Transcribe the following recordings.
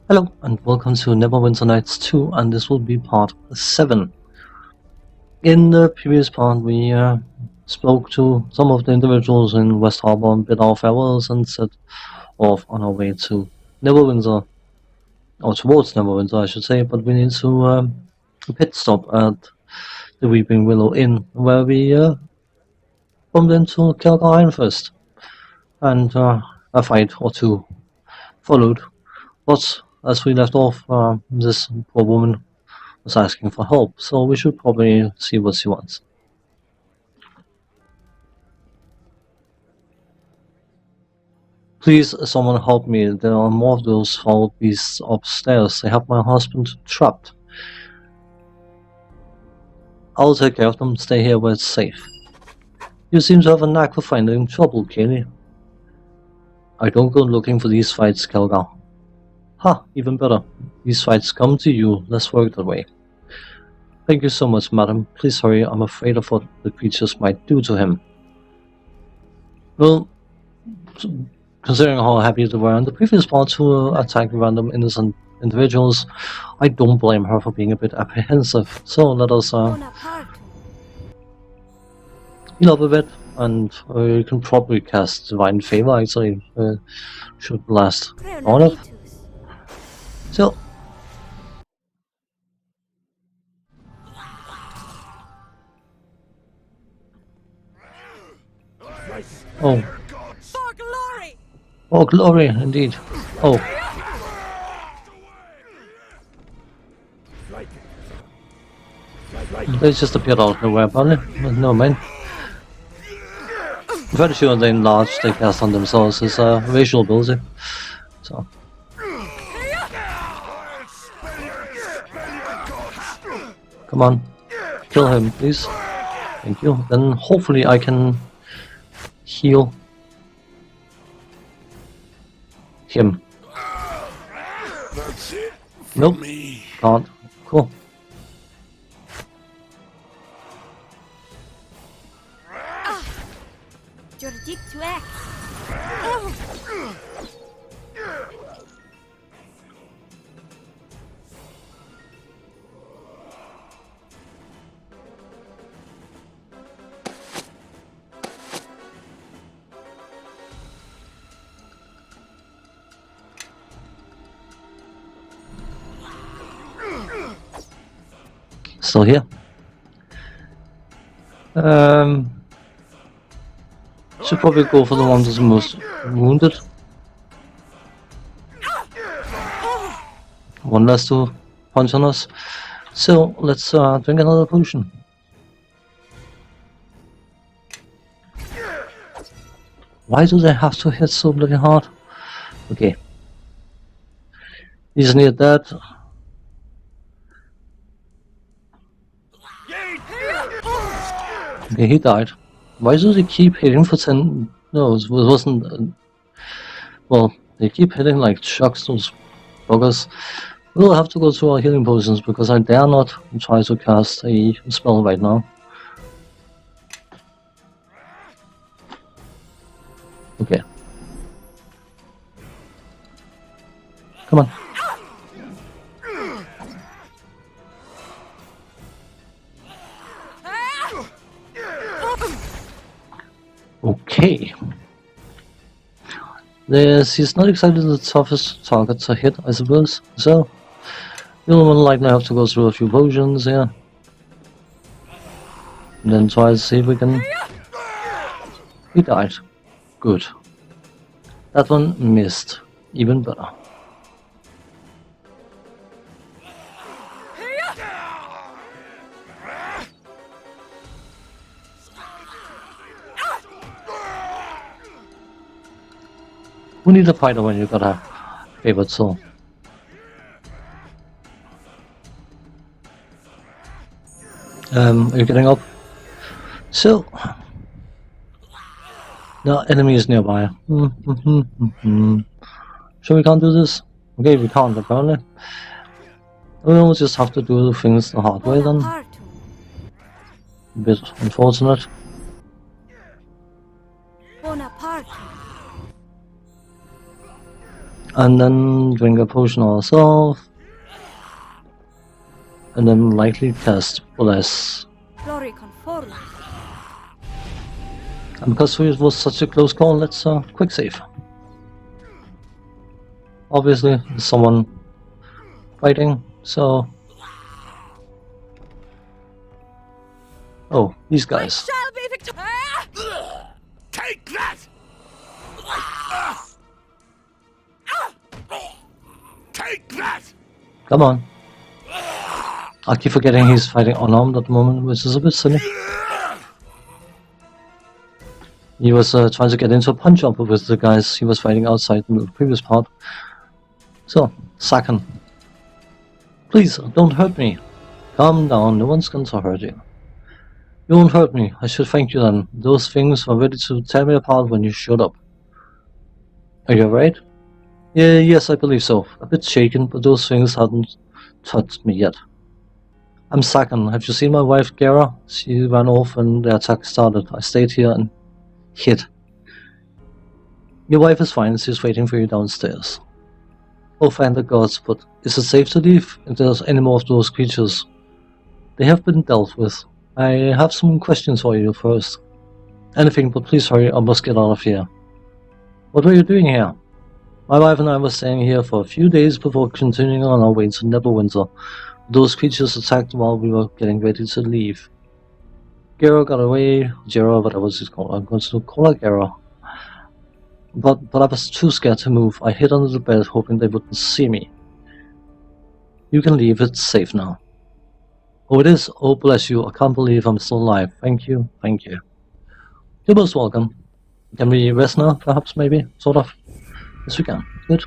Hello and welcome to Neverwinter Nights 2, and this will be part 7. In the previous part we spoke to some of the individuals in West Harbor and bid our farewells and set off on our way to Neverwinter, or towards Neverwinter I should say, but we need to a pit stop at the Weeping Willow Inn where we bumped into Khelgar Ironfist, and a fight or two followed, but as we left off, this poor woman was asking for help, so we should probably see what she wants. Please, someone help me. There are more of those foul beasts upstairs. They have my husband trapped. I'll take care of them. Stay here where it's safe. You seem to have a knack for finding trouble, Kelly. I don't go looking for these fights, Khelgar. Ha, even better. These fights come to you. Let's work that way. Thank you so much, madam. Please hurry. I'm afraid of what the creatures might do to him. Well, considering how happy they were in the previous part to attack random innocent individuals, I don't blame her for being a bit apprehensive. So let us heal up a bit, and you can probably cast Divine Favor. Actually, should last long enough. So. Oh. For glory! Oh, glory, indeed. Oh. They just appeared out of nowhere, probably. No, man. I'm pretty sure the enlarge they cast on themselves is a visual ability. So. Come on. Kill him, please. Thank you. Then hopefully I can heal him. Nope. Can't. Cool. Your deep to act. Still here. Should probably go for the one that's most wounded. One less to punch on us. So let's drink another potion. Why do they have to hit so bloody hard? Okay. He's near that. Okay, he died. Why do they keep hitting for 10? No, it wasn't. Well, they keep hitting like chucks, those buggers. We'll have to go through our healing potions because I dare not try to cast a spell right now. Okay. Come on. Okay. He's not exactly the toughest target to hit, I suppose. So, you'll likely have to go through a few potions here. And then try to see if we can... He died. Good. That one missed. Even better. Who needs a fighter when you got a favorite soul? Are you getting up? So, the enemy is nearby. Sure we can't do this? Okay, we can't apparently. We'll just have to do things the hard way then. A bit unfortunate. And then drink a potion ourselves. And then likely cast Bless. Glory conform. And because it was such a close call, let's quick save. Obviously, there's someone fighting, so... Oh, these guys. Shall be victorious. Take that! Take that! Come on. I keep forgetting he's fighting unarmed at the moment, which is a bit silly. He was trying to get into a punch-up with the guys he was fighting outside in the previous part. So, second. Please, don't hurt me. Calm down, no one's going to hurt you. You won't hurt me, I should thank you then. Those things were ready to tear me apart when you showed up. Are you alright? Yeah, yes, I believe so. A bit shaken, but those things hadn't touched me yet. I'm Sakan. Have you seen my wife, Gara? She ran off when the attack started. I stayed here and hid. Your wife is fine. She's waiting for you downstairs. Oh, thank the gods, but is it safe to leave if there's any more of those creatures? They have been dealt with. I have some questions for you first. Anything, but please hurry, I must get out of here. What were you doing here? My wife and I were staying here for a few days before continuing on our way to Neverwinter. Those creatures attacked while we were getting ready to leave. Gara got away, Jera, whatever it's called. I'm going to call her Gara. But I was too scared to move. I hid under the bed, hoping they wouldn't see me. You can leave, it's safe now. Oh, it is? Oh, bless you, I can't believe I'm still alive. Thank you, thank you. You're most welcome. Can we rest now, perhaps, maybe? Sort of? Yes, we can. Good.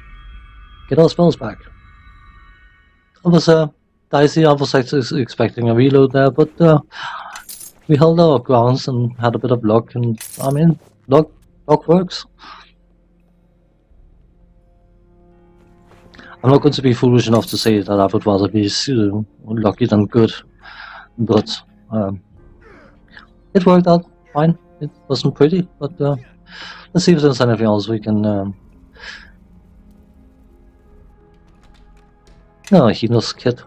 Get our spells back. I was, dicey. I was actually expecting a reload there, but, we held our grounds and had a bit of luck, and, I mean, luck works. I'm not going to be foolish enough to say that I would rather be lucky than good, but it worked out fine. It wasn't pretty, but let's see if there's anything else we can... No, healer's kit.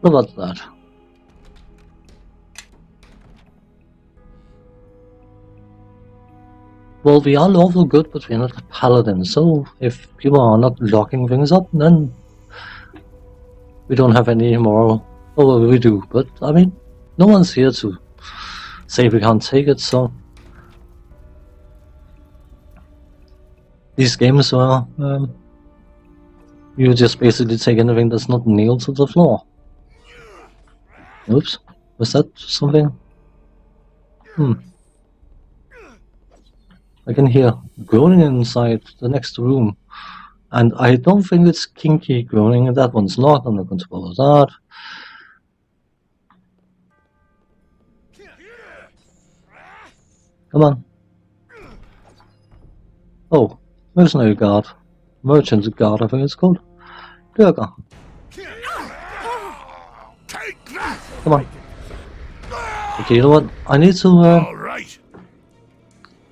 What about that? Well, we are lawful good, but we're not a paladin, so if people are not locking things up, then we don't have any moral... Oh, well, we do, but, I mean, no one's here to say we can't take it, so... These games are... you just basically take anything that's not nailed to the floor. Oops, was that something? I can hear groaning inside the next room, and I don't think it's kinky groaning, and that one's not. I'm not going to bother that. Come on. Oh, mercenary guard. Merchant guard, I think it's called. Khelgar. Come on. Okay, you know what? I need to,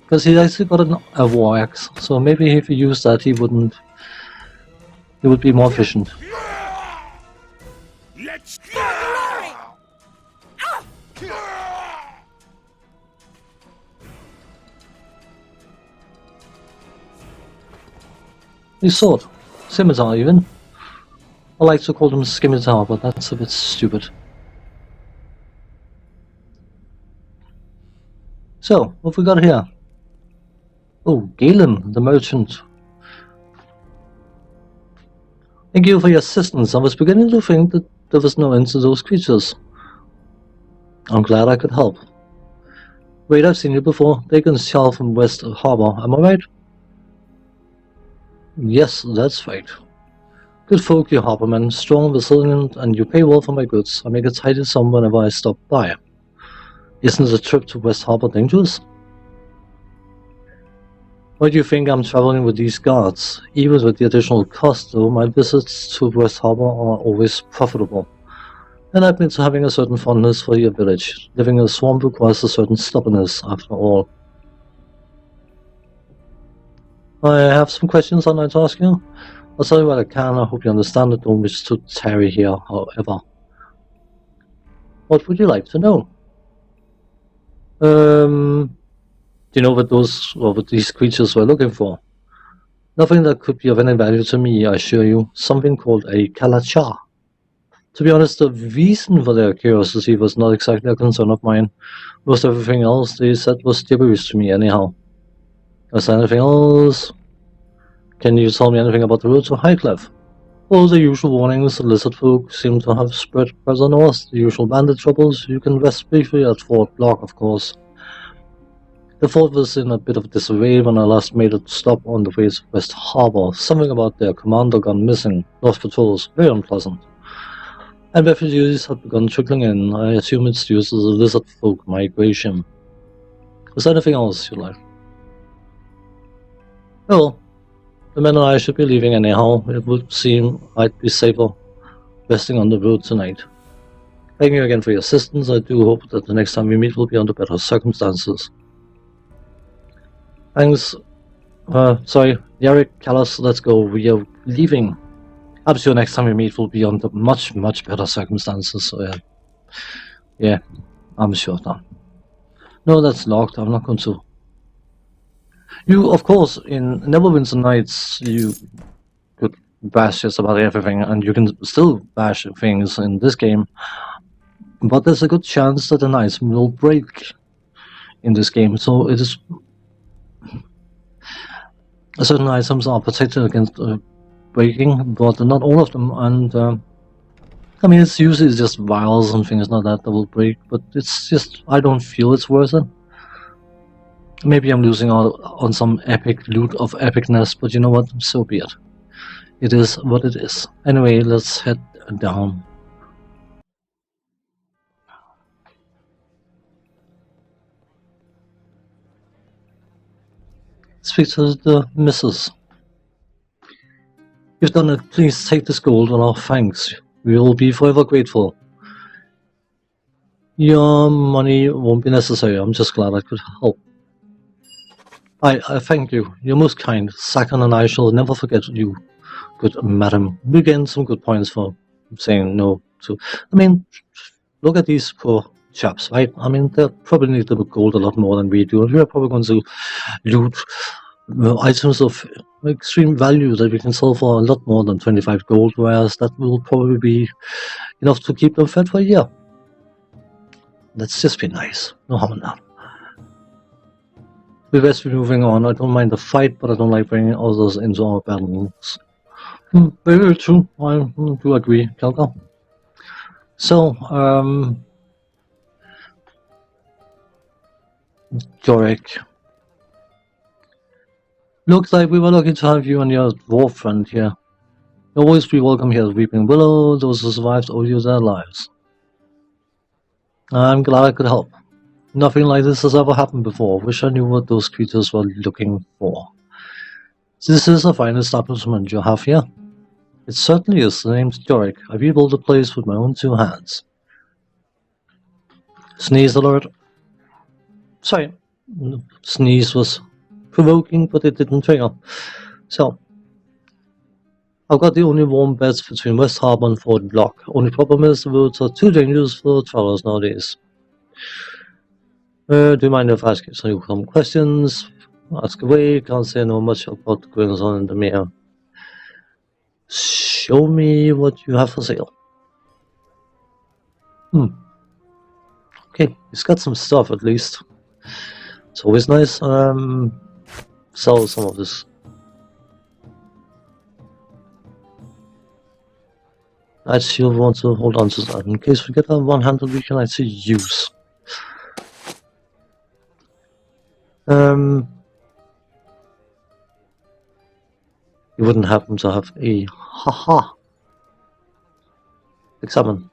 because he actually got a war axe, so maybe if he used that he would be more efficient. Let's His sword. Scimitar even. I like to call them scimitar, but that's a bit stupid. So, what have we got here? Oh, Galen, the merchant. Thank you for your assistance. I was beginning to think that there was no end to those creatures. I'm glad I could help. Wait, I've seen you before. Dagon's Shell from West Harbor, am I right? Yes, that's right. Good folk, you harbormen. Strong, resilient, and you pay well for my goods. I make a tidy sum whenever I stop by. Isn't the trip to West Harbor dangerous? Why do you think I'm traveling with these guards? Even with the additional cost, though, my visits to West Harbor are always profitable. And I admit to having a certain fondness for your village. Living in a swamp requires a certain stubbornness, after all. I have some questions I'd like to ask you. I'll tell you what I can. I hope you understand. I don't wish to tarry here, however. What would you like to know? Do you know what these creatures were looking for? Nothing that could be of any value to me, I assure you. Something called a Kalacha. To be honest, the reason for their curiosity was not exactly a concern of mine. Most everything else they said was gibberish to me anyhow. Is there anything else? Can you tell me anything about the road to Highcliffe? Well, the usual warnings. The lizard folk seem to have spread further north. The usual bandit troubles. You can rest briefly at Fort Block, of course. The fort was in a bit of disarray when I last made a stop on the way to West Harbor. Something about their commander gone missing. Lost patrols. Very unpleasant. And refugees had begun trickling in. I assume it's due to the lizard folk migration. Is there anything else you like? Well, the men and I should be leaving anyhow. It would seem I'd be safer resting on the road tonight. Thank you again for your assistance. I do hope that the next time we meet will be under better circumstances. Thanks. Sorry, Yarrick, Callas, let's go. We are leaving. I'm sure next time we meet will be under much, much better circumstances. So yeah, I'm sure of that. No, that's locked. I'm not going to. You, of course, in Neverwinter Nights, you could bash just about everything, and you can still bash things in this game. But there's a good chance that an item will break in this game, so it is. Certain items are protected against breaking, but not all of them. And I mean, it's usually just vials and things like that will break, but it's just I don't feel it's worth it. Maybe I'm losing out on some epic loot of epicness, but you know what? So be it. It is what it is. Anyway, let's head down. Speak to the missus. You've done it. Please take this gold and our thanks. We will be forever grateful. Your money won't be necessary. I'm just glad I could help. I thank you. You're most kind. Sakon and I shall never forget you, good madam. We gained some good points for saying no to. I mean, look at these poor chaps, right? I mean, they probably need the gold a lot more than we do, and we're probably going to loot items of extreme value that we can sell for a lot more than 25 gold, whereas that will probably be enough to keep them fed for a year. Let's just be nice. No harm in that. We best be moving on. I don't mind the fight, but I don't like bringing others into our battles. Very true. I do agree, Khelgar. So, Jorik. Looks like we were lucky to have you and your dwarf friend here. You'll always be welcome here at Weeping Willow. Those who survived owe you their lives. I'm glad I could help. Nothing like this has ever happened before. Wish I knew what those creatures were looking for. This is a fine establishment you have here. It certainly is. The name's Jorik. I rebuilt the place with my own two hands. Sneeze alert. Sorry. Sneeze was provoking, but it didn't trigger. So, I've got the only warm beds between West Harbor and Fort Block. Only problem is the roads are too dangerous for travelers nowadays. Do you mind if I ask you some questions? Ask away. Can't say no much about what goes on in the mirror. Show me what you have for sale. Okay, he's got some stuff at least. It's always nice. Sell some of this. I still want to hold on to that in case we get that one-handed we can actually use. You wouldn't happen to have a haha. Examine.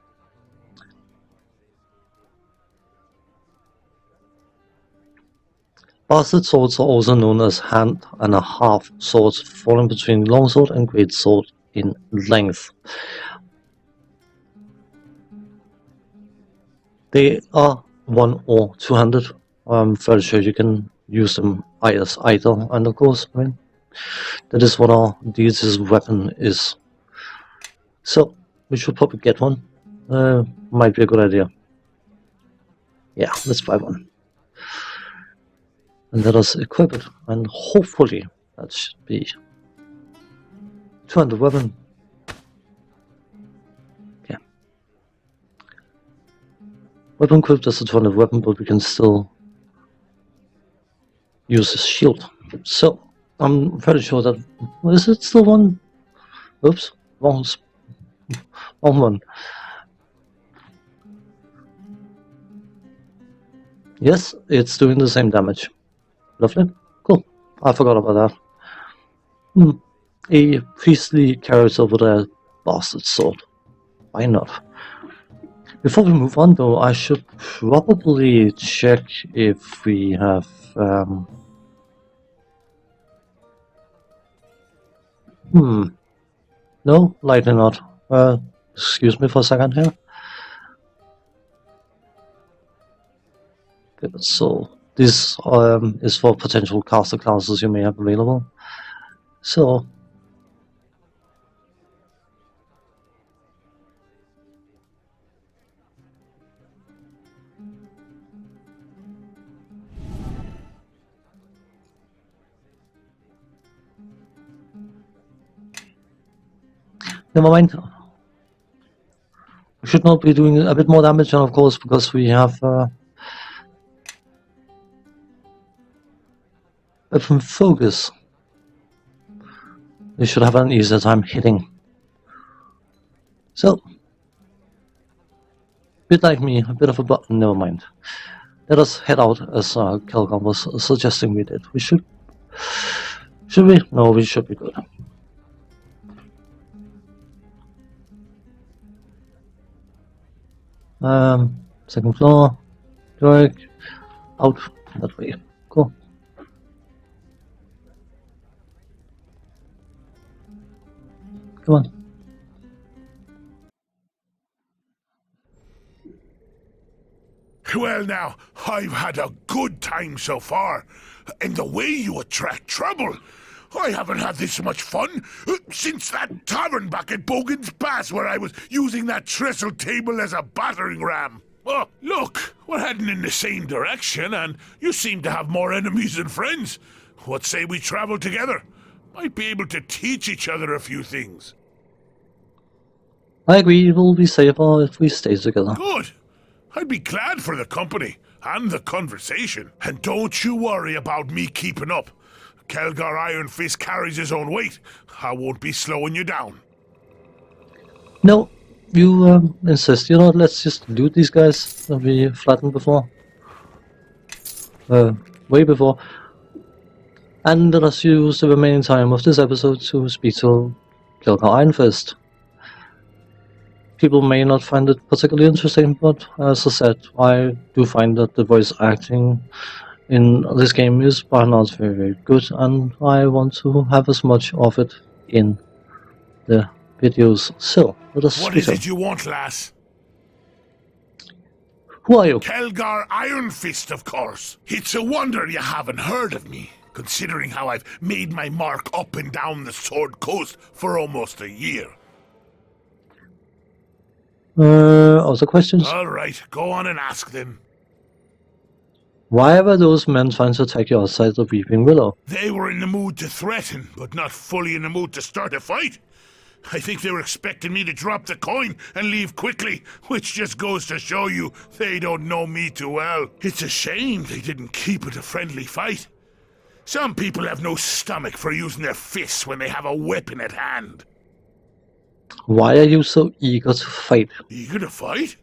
Bastard swords are also known as hand and a half swords, falling between longsword and great sword in length. They are one or two-handed. I'm fairly sure you can use them either, and of course, I mean, That is what our deity's weapon is. So, we should probably get one. Might be a good idea. Yeah, let's buy one. And let us equip it, and hopefully that should be 200 weapon. Yeah. Weapon equipped as a 200 weapon, but we can still use his shield. So, I'm pretty sure that... Is it still one? Oops, wrong one. Yes, it's doing the same damage. Lovely. Cool. I forgot about that. A priestly carries over the bastard sword. Why not? Before we move on though, I should probably check if we have no, likely not. Excuse me for a second here. Okay, so this is for potential caster classes you may have available. So never mind. We should not be doing a bit more damage, and of course, because we have weapon focus, we should have an easier time hitting. So, bit like me, a bit of a button, never mind. Let us head out as Khelgar was suggesting we did. We should we? No, we should be good. Second floor, Dork, out that way. Cool. Come on. Well now, I've had a good time so far. And the way you attract trouble. I haven't had this much fun since that tavern back at Bogan's Pass where I was using that trestle table as a battering ram. Oh, look, we're heading in the same direction and you seem to have more enemies than friends. What say we travel together? Might be able to teach each other a few things. I agree, it will be safer if we stay together. Good. I'd be glad for the company and the conversation. And don't you worry about me keeping up. Khelgar Ironfist carries his own weight. I won't be slowing you down. No, you insist. You know, let's just loot these guys that we flattened before. Way before. And let us use the remaining time of this episode to speak to Khelgar Ironfist. People may not find it particularly interesting, but as I said, I do find that the voice acting in this game is by and large very, very good, and I want to have as much of it in the videos. So, let us What speak is it you want, lass? Who are you? Khelgar Ironfist, of course. It's a wonder you haven't heard of me, considering how I've made my mark up and down the Sword Coast for almost a year. Other questions? Alright, go on and ask them. Why were those men trying to attack you outside the Weeping Willow? They were in the mood to threaten, but not fully in the mood to start a fight. I think they were expecting me to drop the coin and leave quickly, which just goes to show you they don't know me too well. It's a shame they didn't keep it a friendly fight. Some people have no stomach for using their fists when they have a weapon at hand. Why are you so eager to fight? Eager to fight?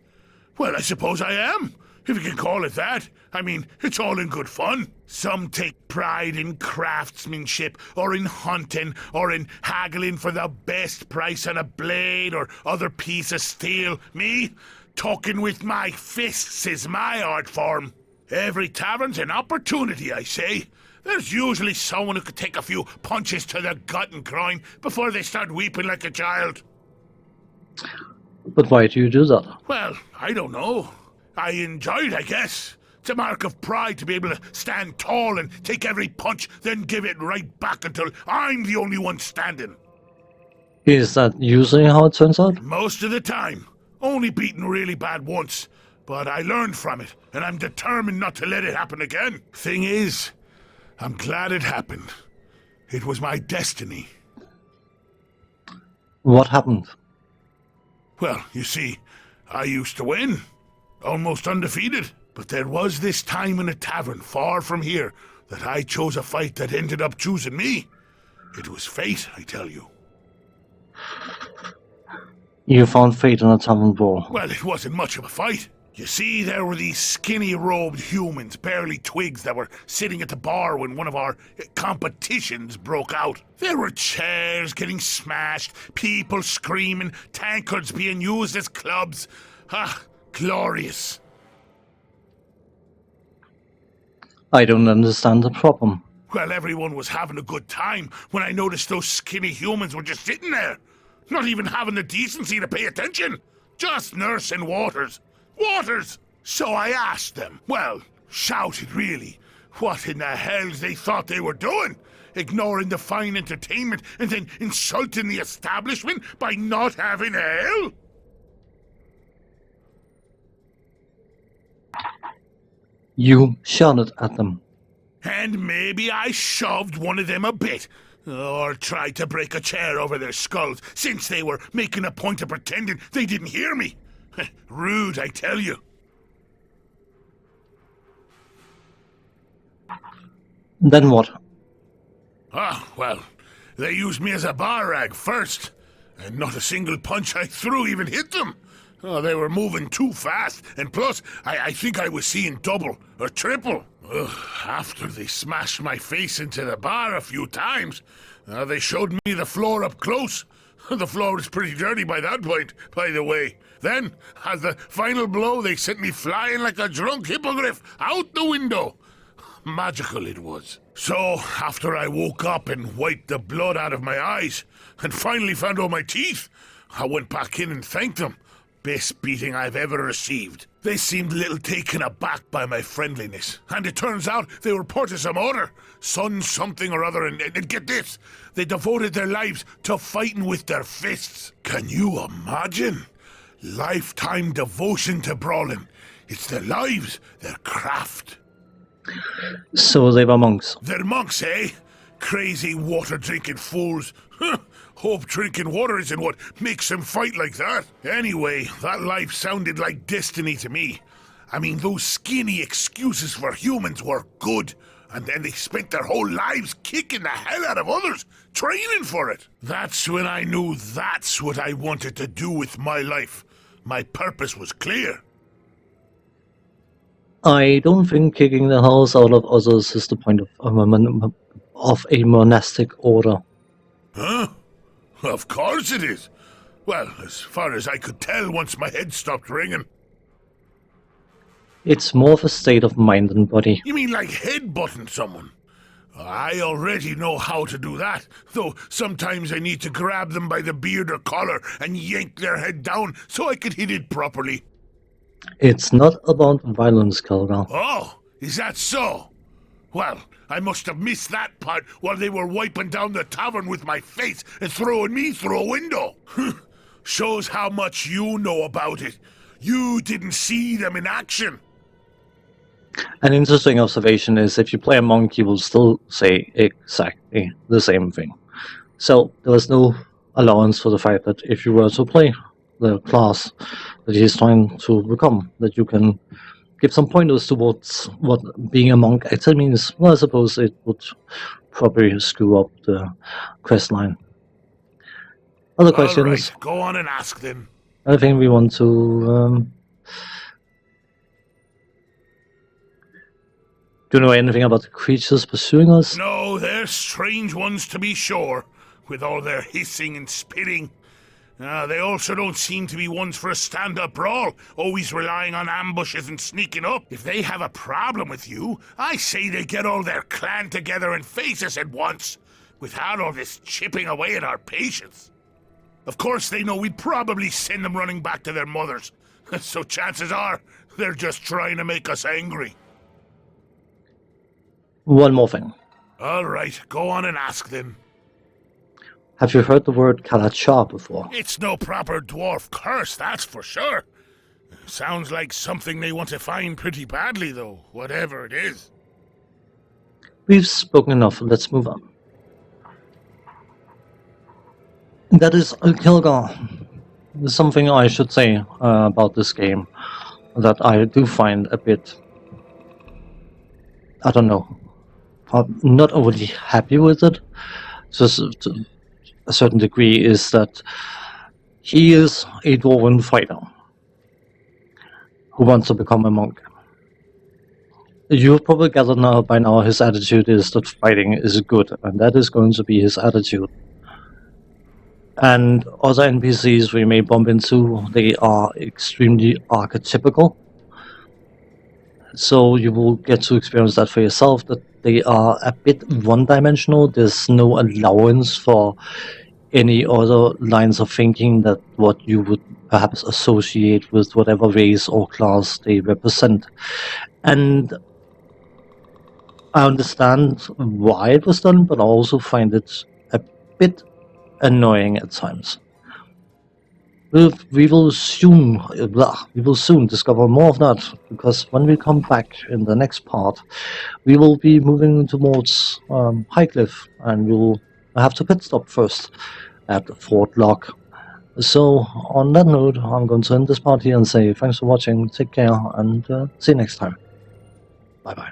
Well, I suppose I am, if you can call it that. I mean, it's all in good fun. Some take pride in craftsmanship, or in hunting, or in haggling for the best price on a blade or other piece of steel. Me, talking with my fists is my art form. Every tavern's an opportunity, I say. There's usually someone who could take a few punches to the gut and groin before they start weeping like a child. But why do you do that? Well, I don't know. I enjoy it, I guess. It's a mark of pride to be able to stand tall and take every punch, then give it right back until I'm the only one standing. Is that usually how it turns out? Most of the time. Only beaten really bad once. But I learned from it, and I'm determined not to let it happen again. Thing is, I'm glad it happened. It was my destiny. What happened? Well, you see, I used to win. Almost undefeated. But there was this time in a tavern far from here that I chose a fight that ended up choosing me. It was fate, I tell you. You found fate in a tavern brawl. Well, it wasn't much of a fight. You see, there were these skinny-robed humans, barely twigs, that were sitting at the bar when one of our competitions broke out. There were chairs getting smashed, people screaming, tankards being used as clubs. Ah, glorious. I don't understand the problem. Well, everyone was having a good time when I noticed those skinny humans were just sitting there. Not even having the decency to pay attention. Just nursing waters. Waters! So I asked them, well, shouted really, what in the hell they thought they were doing? Ignoring the fine entertainment and then insulting the establishment by not having ale? You shouted at them. And maybe I shoved one of them a bit. Or tried to break a chair over their skulls, since they were making a point of pretending they didn't hear me. Rude, I tell you. Then what? Ah, well, they used me as a bar rag first, and not a single punch I threw even hit them. Oh, they were moving too fast, and plus, I think I was seeing double or triple. Ugh, after they smashed my face into the bar a few times, they showed me the floor up close. The floor was pretty dirty by that point, by the way. Then, as the final blow, they sent me flying like a drunk hippogriff out the window. Magical it was. So, after I woke up and wiped the blood out of my eyes, and finally found all my teeth, I went back in and thanked them. Best beating I've ever received. They seemed a little taken aback by my friendliness, and it turns out they were part of some order, son something or other, and get this, they devoted their lives to fighting with their fists. Can you imagine? Lifetime devotion to brawling. It's their lives, their craft. So they were monks. They're monks, eh? Crazy water-drinking fools. Hope drinking water isn't what makes them fight like that. Anyway, that life sounded like destiny to me. I mean, those skinny excuses for humans were good. And then they spent their whole lives kicking the hell out of others, training for it. That's when I knew that's what I wanted to do with my life. My purpose was clear. I don't think kicking the hells out of others is the point of a monastic order. Huh? Of course it is. Well, as far as I could tell once my head stopped ringing. It's more of a state of mind and body. You mean like headbutting someone? I already know how to do that, though sometimes I need to grab them by the beard or collar and yank their head down so I can hit it properly. It's not about violence, Khelgar. Oh, is that so? Well, I must have missed that part while they were wiping down the tavern with my face and throwing me through a window. Shows how much you know about it. You didn't see them in action. An interesting observation is if you play a monk, you will still say exactly the same thing. So there was no allowance for the fact that if you were to play the class that he's trying to become, that you can give some pointers towards what being a monk actually means. Well, I suppose it would probably screw up the quest line. Other questions? Right, go on and ask them. Anything we want to... Do you know anything about the creatures pursuing us? No, they're strange ones to be sure, with all their hissing and spitting. They also don't seem to be ones for a stand-up brawl, always relying on ambushes and sneaking up. If they have a problem with you, I say they get all their clan together and face us at once, without all this chipping away at our patience. Of course they know we'd probably send them running back to their mothers, so chances are they're just trying to make us angry. One more thing. All right, go on and ask them. Have you heard the word Kalachar before? It's no proper dwarf curse, that's for sure. Sounds like something they want to find pretty badly, though, whatever it is. We've spoken enough, let's move on. That is Khelgar. Something I should say about this game that I do find a bit, I don't know, not overly happy with it, just to a certain degree, is that he is a dwarven fighter who wants to become a monk. You've probably gathered now by now his attitude is that fighting is good, and that is going to be his attitude. And other NPCs we may bump into, they are extremely archetypical. So you will get to experience that for yourself, that they are a bit one-dimensional. There's no allowance for any other lines of thinking that what you would perhaps associate with whatever race or class they represent. And I understand why it was done, but I also find it a bit annoying at times. We will soon discover more of that, because when we come back in the next part, we will be moving towards Highcliff, and we will have to pit stop first at Fort Lock. So on that note, I'm going to end this part here and say thanks for watching, take care, and see you next time. Bye bye.